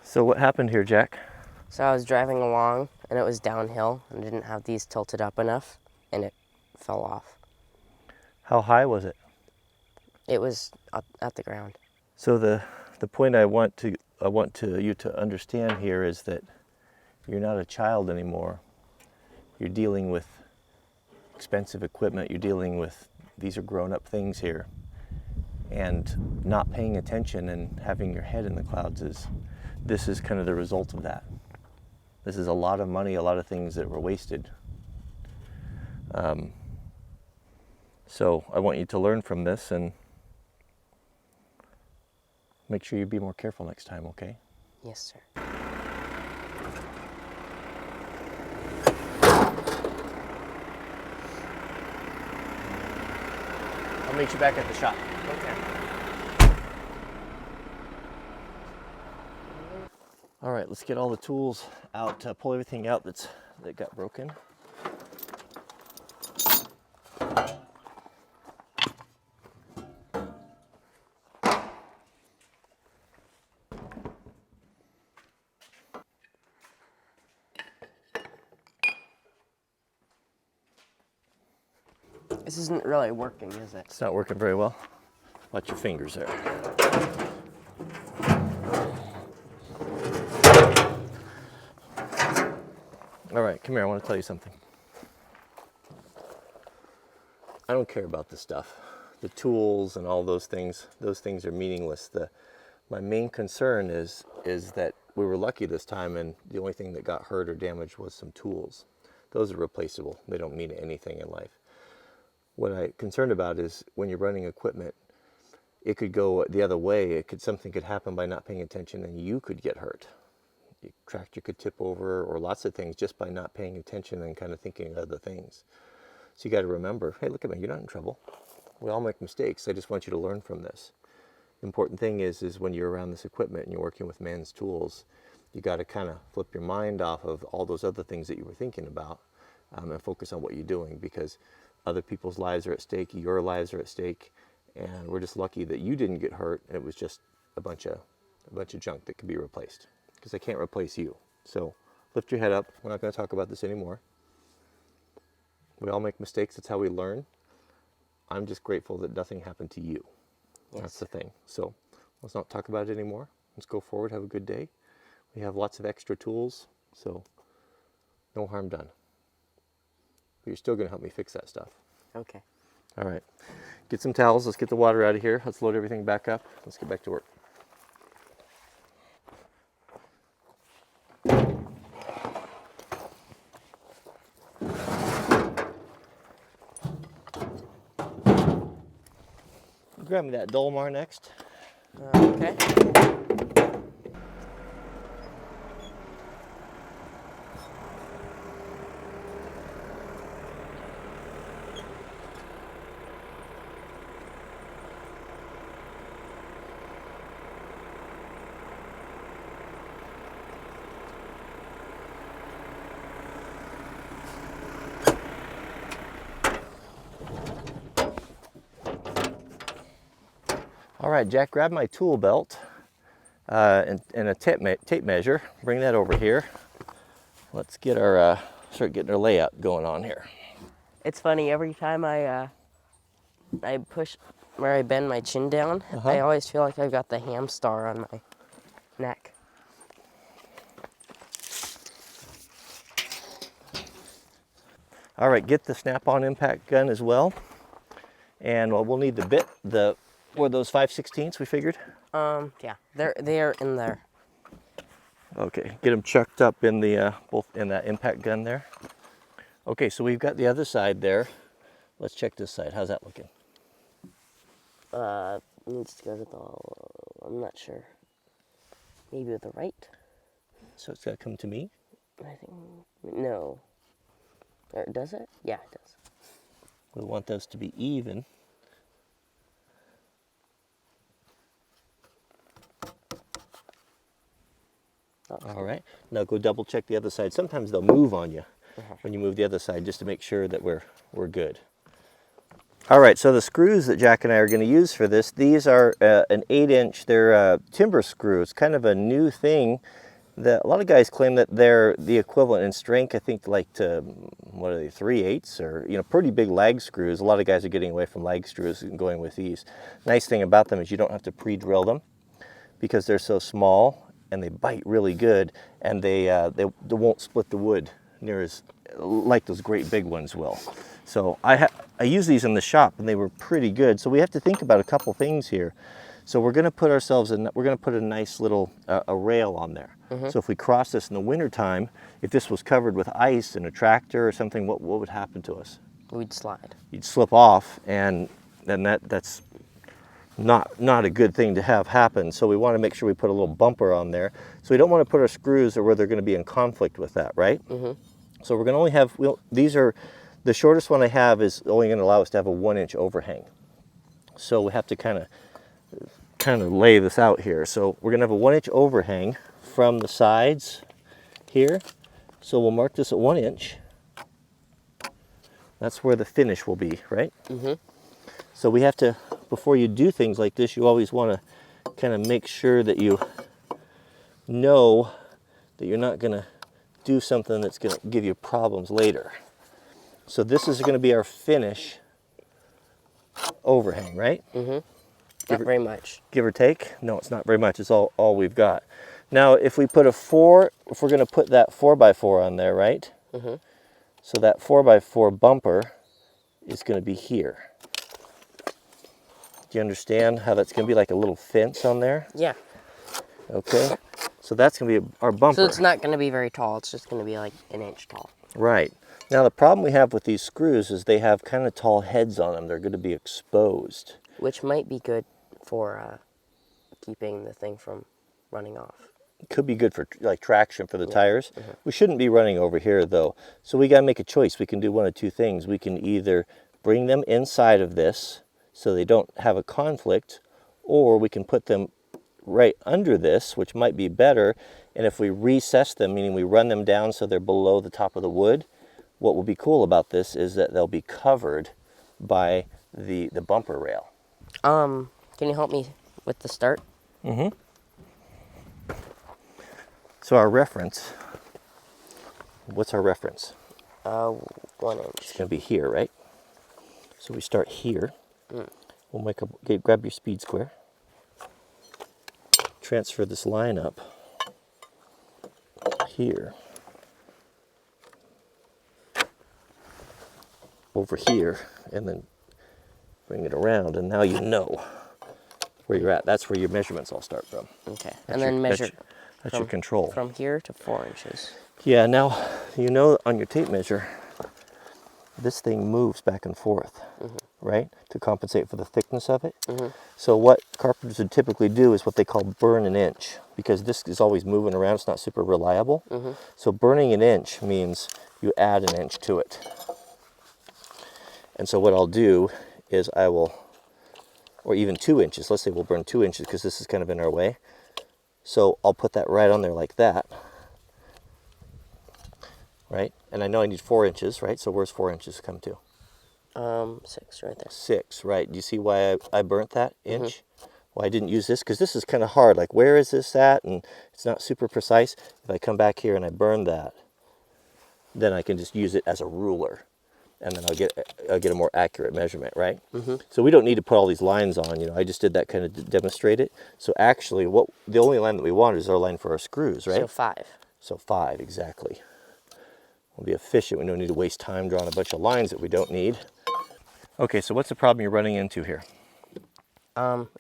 So what happened here, Jack? So I was driving along and it was downhill and didn't have these tilted up enough and it fell off. How high was it? It was up at the ground. So the point I want you to understand here is that you're not a child anymore. You're dealing with expensive equipment. You're dealing with, these are grown-up things here. And not paying attention and having your head in the clouds this is kind of the result of that. This is a lot of money, a lot of things that were wasted. So I want you to learn from this and make sure you be more careful next time, okay? Yes, sir. I'll meet you back at the shop. Okay. All right, let's get all the tools out, pull everything out that got broken. This isn't really working, is it? It's not working very well. Watch your fingers there. All right, come here, I want to tell you something. I don't care about this stuff. The tools and all those things are meaningless. My main concern is that we were lucky this time and the only thing that got hurt or damaged was some tools. Those are replaceable. They don't mean anything in life. What I'm concerned about is when you're running equipment, it could go the other way. Something could happen by not paying attention and you could get hurt. Your tractor could tip over or lots of things just by not paying attention and kind of thinking of other things. So you got to remember, hey, look at me, you're not in trouble. We all make mistakes. I just want you to learn from this. The important thing is when you're around this equipment and you're working with man's tools, you got to kind of flip your mind off of all those other things that you were thinking about and focus on what you're doing, because other people's lives are at stake, your lives are at stake, and we're just lucky that you didn't get hurt. It was just a bunch of junk that could be replaced, because I can't replace you. So lift your head up. We're not going to talk about this anymore. We all make mistakes. That's how we learn. I'm just grateful that nothing happened to you. Yes. That's the thing. So let's not talk about it anymore. Let's go forward. Have a good day. We have lots of extra tools, so no harm done. But you're still going to help me fix that stuff. Okay. All right. Get some towels. Let's get the water out of here. Let's load everything back up. Let's get back to work. Grab me that Dolmar next. Okay. All right, Jack, grab my tool belt and a tape measure. Bring that over here. Let's get our start getting our layout going on here. It's funny, every time I push where I bend my chin down, I always feel like I've got the ham star on my neck. All right, get the snap-on impact gun as well. And we'll need the bit, were those 5/16 we figured? Yeah, they're in there. Okay, get them chucked up in the both in that impact gun there. Okay, so we've got the other side there. Let's check this side. How's that looking? Needs to go to the, I'm not sure. Maybe with the right? So it's got to come to me. I think, no. Or does it? Yeah, it does. We want those to be even. All right, now go double check the other side. Sometimes they'll move on you when you move the other side, just to make sure that we're good. All right, so the screws that Jack and I are going to use for this, these are an 8-inch, they're timber screws, kind of a new thing that a lot of guys claim that they're the equivalent in strength, I think like to, what are they, 3/8 or, you know, pretty big lag screws. A lot of guys are getting away from lag screws and going with these. Nice thing about them is you don't have to pre-drill them because they're so small and they bite really good, and they won't split the wood near as like those great big ones will. So I use these in the shop and they were pretty good. So we have to think about a couple things here. So we're going to put ourselves in, we're going to put a nice little a rail on there. So if we cross this in the wintertime, if this was covered with ice in a tractor or something, what would happen to us? We'd slide. You'd slip off, and then that's not a good thing to have happen. So we want to make sure we put a little bumper on there. So we don't want to put our screws or where they're going to be in conflict with that, right? So we're going to only have, these are, the shortest one I have is only going to allow us to have a 1-inch overhang. So we have to kind of lay this out here. So we're going to have a 1-inch overhang from the sides here. So we'll mark this at 1 inch. That's where the finish will be, right? So we have to, before you do things like this, you always want to kind of make sure that you know that you're not going to do something that's going to give you problems later. So this is going to be our finish overhang, right? Not very much. Give or take? No, it's not very much. It's all we've got. Now, if we put if we're going to put that 4x4 on there, right? So that 4x4 bumper is going to be here. Do you understand how that's going to be like a little fence on there? Yeah. Okay. So that's going to be our bumper. So it's not going to be very tall. It's just going to be like 1 inch tall. Right. Now, the problem we have with these screws is they have kind of tall heads on them. They're going to be exposed. Which might be good for keeping the thing from running off. Could be good for like traction for the tires. We shouldn't be running over here though. So we got to make a choice. We can do one of two things. We can either bring them inside of this so they don't have a conflict, or we can put them right under this, which might be better. And if we recess them, meaning we run them down so they're below the top of the wood, what will be cool about this is that they'll be covered by the bumper rail. Can you help me with the start? So our reference, what's our reference? 1 inch. It's going to be here, right? So we start here. We'll grab your speed square. Transfer this line up here. Over here, and then bring it around, and now you know where you're at. That's where your measurements all start from. Okay. And then measure. That's your control. From here to 4 inches. Yeah, now you know on your tape measure, this thing moves back and forth, right? To compensate for the thickness of it. So what carpenters would typically do is what they call burn an inch, because this is always moving around. It's not super reliable. So burning an inch means you add an inch to it. And so what I'll do is I will, or even 2 inches, let's say we'll burn 2 inches because this is kind of in our way. So I'll put that right on there like that, right? And I know I need 4 inches, right? So where's 4 inches come to? 6 right there. 6, right? Do you see why I burnt that inch? Why I didn't use this? Because this is kind of hard. Like, where is this at? And it's not super precise. If I come back here and I burn that, then I can just use it as a ruler, and then I'll get a more accurate measurement, right? So we don't need to put all these lines on. You know, I just did that kind of to demonstrate it. So actually, the only line that we want is our line for our screws, right? So 5. So 5, exactly. We'll be efficient. We don't need to waste time drawing a bunch of lines that we don't need. Okay, so what's the problem you're running into here?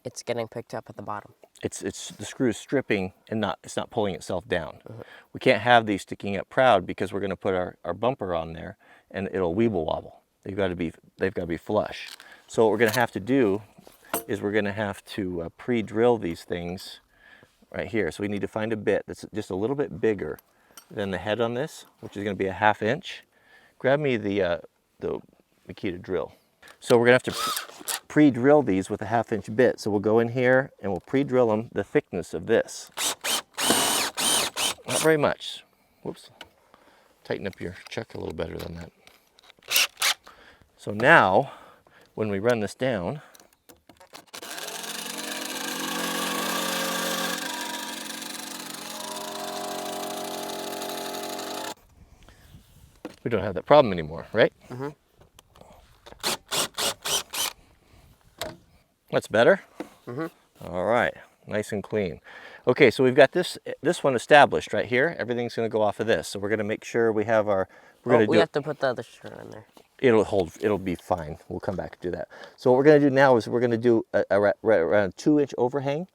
It's getting picked up at the bottom. It's the screw is stripping and it's not pulling itself down. We can't have these sticking up proud because we're going to put our bumper on there and it'll weeble wobble. They've got to be flush. So what we're going to have to do is we're going to have to pre-drill these things right here. So we need to find a bit that's just a little bit bigger than the head on this, which is going to be a 1/2 inch. Grab me the Makita drill. So we're going to have to pre-drill these with a 1/2 inch bit. So we'll go in here and we'll pre-drill them the thickness of this. Not very much. Whoops. Tighten up your chuck a little better than that. So now when we run this down, we don't have that problem anymore, right? Mm-hmm. That's better? Mm-hmm. All right, nice and clean. Okay, so we've got this one established right here. Everything's gonna go off of this. So we're gonna make sure we have our, we're gonna we do have to put the other shirt in there. it'll be fine. We'll come back and do that. So what we're gonna do now is we're gonna do around a 2-inch overhang.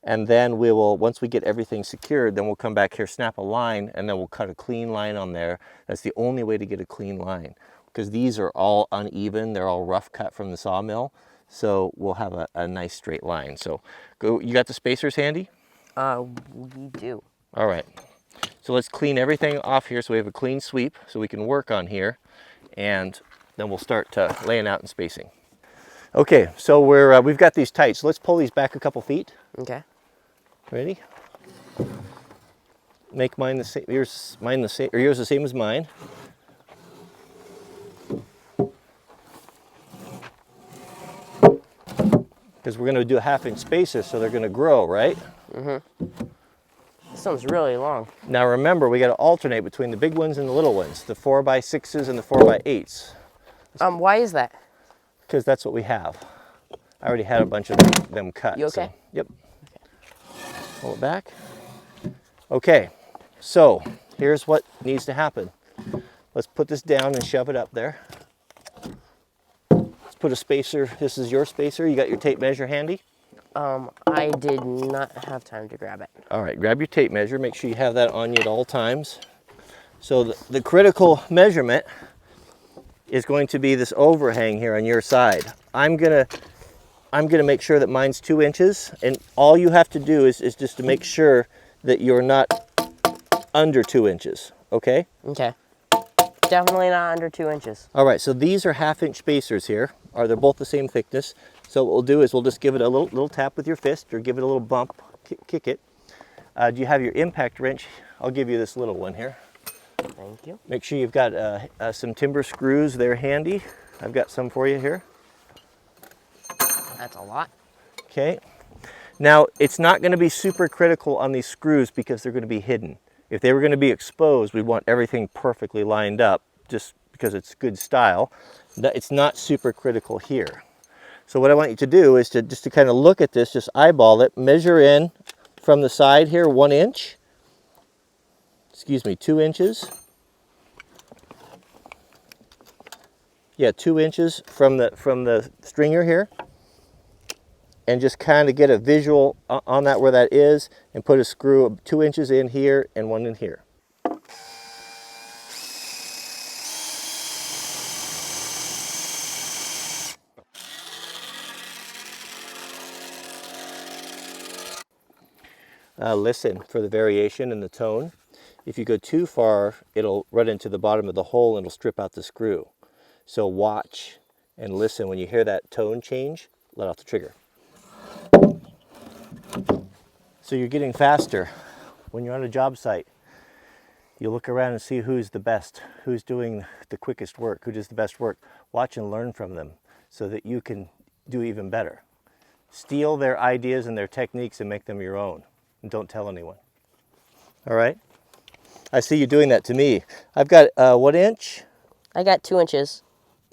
And then we will, once we get everything secured, then we'll come back here, snap a line, and then we'll cut a clean line on there. That's the only way to get a clean line, because these are all uneven. They're all rough cut from the sawmill. So we'll have a nice straight line. So go, you got the spacers handy? We do. All right. So let's clean everything off here so we have a clean sweep so we can work on here. And then we'll start laying out and spacing. Okay, so we've got these tight. So let's pull these back a couple feet. Okay. Ready? Make mine the same. Yours the same as mine. Because we're going to do a 1/2-inch spacer, so they're going to grow, right? Mm-hmm. This one's really long. Now remember, we got to alternate between the big ones and the little ones, the 4x6s and the 4x8s. Why is that? Because that's what we have. I already had a bunch of them cut. You okay? So, yep. Pull it back. Okay, so here's what needs to happen. Let's put this down and shove it up there. Let's put a spacer. This is your spacer. You got your tape measure handy? I did not have time to grab it. All right, grab your tape measure. Make sure you have that on you at all times. So the critical measurement is going to be this overhang here on your side. I'm gonna make sure that mine's 2 inches, and all you have to do is just to make sure that you're not under 2 inches, okay? Okay. Definitely not under 2 inches. All right, so these are 1/2-inch spacers here. They're both the same thickness. So what we'll do is we'll just give it a little tap with your fist, or give it a little bump, kick it. Do you have your impact wrench? I'll give you this little one here. Thank you. Make sure you've got some timber screws there handy. I've got some for you here. That's a lot. Okay. Now, it's not going to be super critical on these screws because they're going to be hidden. If they were going to be exposed, we'd want everything perfectly lined up just because it's good style. It's not super critical here. So what I want you to do is just to kind of look at this, just eyeball it, measure in from the side here 1 inch. Excuse me, 2 inches. Yeah, 2 inches from the stringer here. And just kind of get a visual on that where that is, and put a screw 2 inches in here and 1 in here. Listen for the variation in the tone. If you go too far, it'll run into the bottom of the hole and it'll strip out the screw. So watch and listen. When you hear that tone change, let off the trigger. So you're getting faster. When you're on a job site, you look around and see who's the best, who's doing the quickest work, who does the best work. Watch and learn from them so that you can do even better. Steal their ideas and their techniques and make them your own. And don't tell anyone. All right? I see you doing that to me. I've got what inch? I got 2 inches.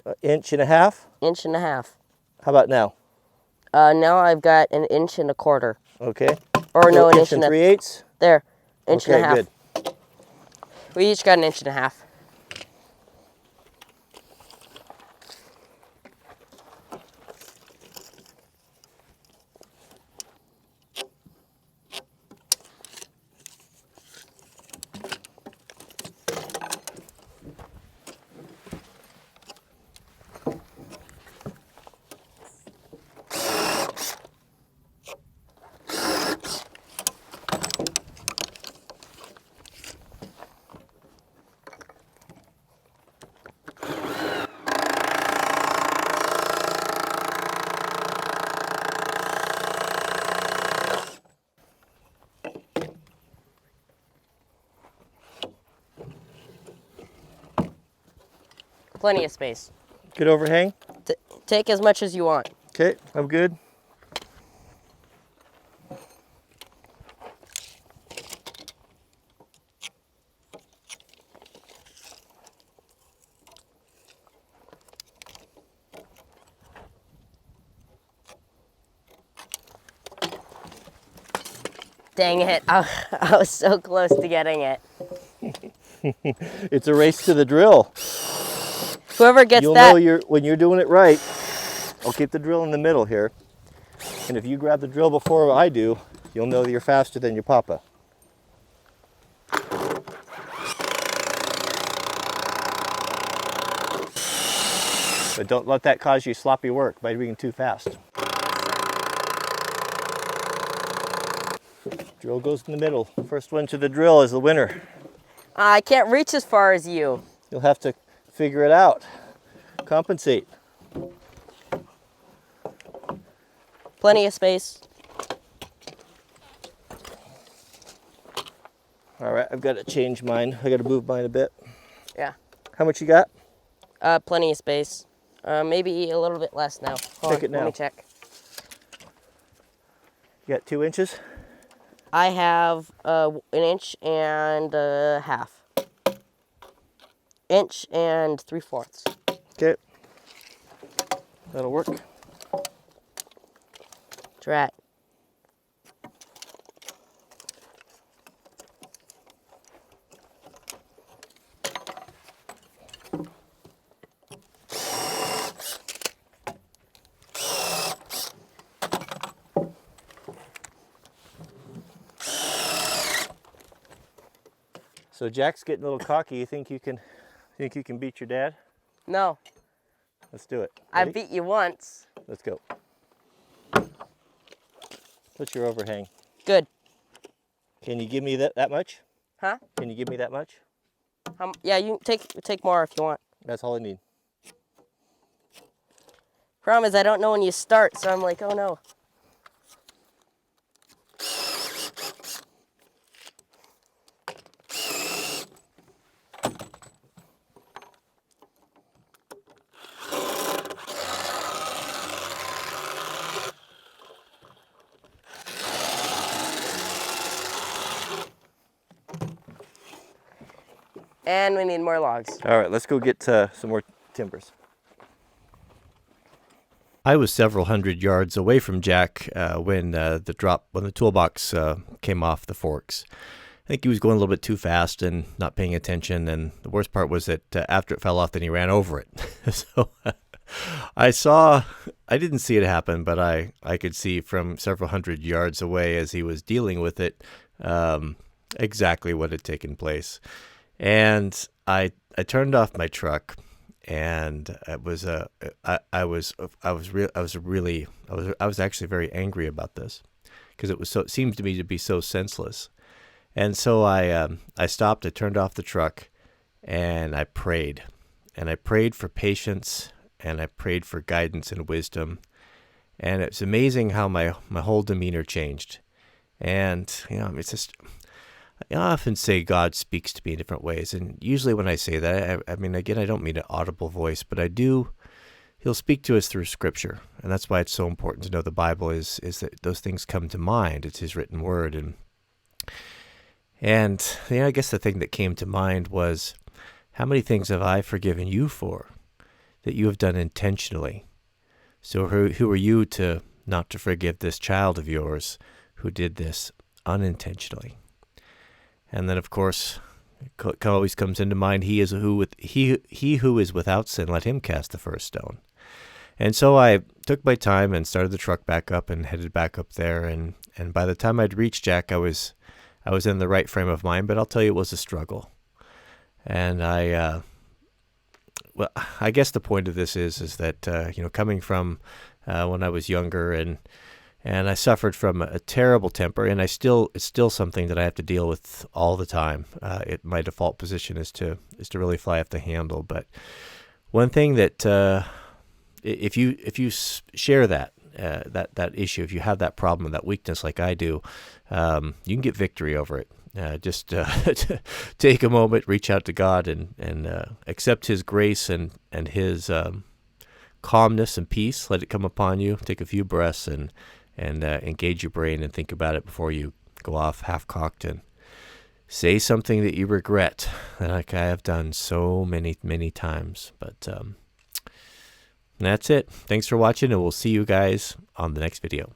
1.5 inches? 1.5 inches. How about now? Now I've got 1.25 inches. Okay. Or no, 1 inch and 3/8? There, 1.5 inches. Okay, good. We each got 1.5 inches. Plenty of space. Good overhang? Take as much as you want. Okay, I'm good. Dang it. I was so close to getting it. It's a race to the drill. Whoever gets You'll that. know when you're doing it right. I'll keep the drill in the middle here. And if you grab the drill before I do, you'll know that you're faster than your papa. But don't let that cause you sloppy work by being too fast. Drill goes in the middle. First one to the drill is the winner. I can't reach as far as you. You'll have to figure it out. Compensate. Plenty of space. All right, I've got to change mine. I got to move mine a bit. Yeah. How much you got? Plenty of space. Maybe a little bit less now. Hold Check on, it now. Let me check. You got 2 inches? I have 1 inch and a half. Inch and 3/4. Okay. That'll work. Drat. So Jack's getting a little cocky. You think you can beat your dad? No, Let's do it. I Ready? beat you once. Let's go. What's your overhang? Good. Can you give me that much? Huh? Can you give me that much? Yeah, you take more if you want. That's all I need. Problem is I don't know when you start, so I'm like, oh no. And we need more logs. All right, let's go get some more timbers. I was several hundred yards away from Jack when the toolbox came off the forks. I think he was going a little bit too fast and not paying attention. And the worst part was that after it fell off, then he ran over it. So I didn't see it happen, but I could see from several hundred yards away as he was dealing with it exactly what had taken place. And I turned off my truck, and I was actually very angry about this because it seemed to me to be so senseless. And so I stopped. I turned off the truck, and I prayed for patience, and I prayed for guidance and wisdom. And it's amazing how my whole demeanor changed. And it's just. I often say God speaks to me in different ways, and usually when I say that, I mean, again, I don't mean an audible voice, but I do. He'll speak to us through Scripture, and that's why it's so important to know the Bible is that those things come to mind. It's His written word, and I guess the thing that came to mind was, how many things have I forgiven you for that you have done intentionally? So who are you to not to forgive this child of yours who did this unintentionally? And then, of course, it always comes into mind, he who is without sin, let him cast the first stone. And so I took my time and started the truck back up and headed back up there. And by the time I'd reached Jack, I was in the right frame of mind, but I'll tell you, it was a struggle. And I guess the point of this is that, coming from when I was younger and I suffered from a terrible temper, and it's still something that I have to deal with all the time. My default position is to really fly off the handle. But one thing that if you share that issue, if you have that problem, that weakness like I do, you can get victory over it. Just take a moment, reach out to God, and accept His grace and His calmness and peace. Let it come upon you. Take a few breaths and engage your brain and think about it before you go off half-cocked and say something that you regret, like I have done so many, many times. But that's it. Thanks for watching, and we'll see you guys on the next video.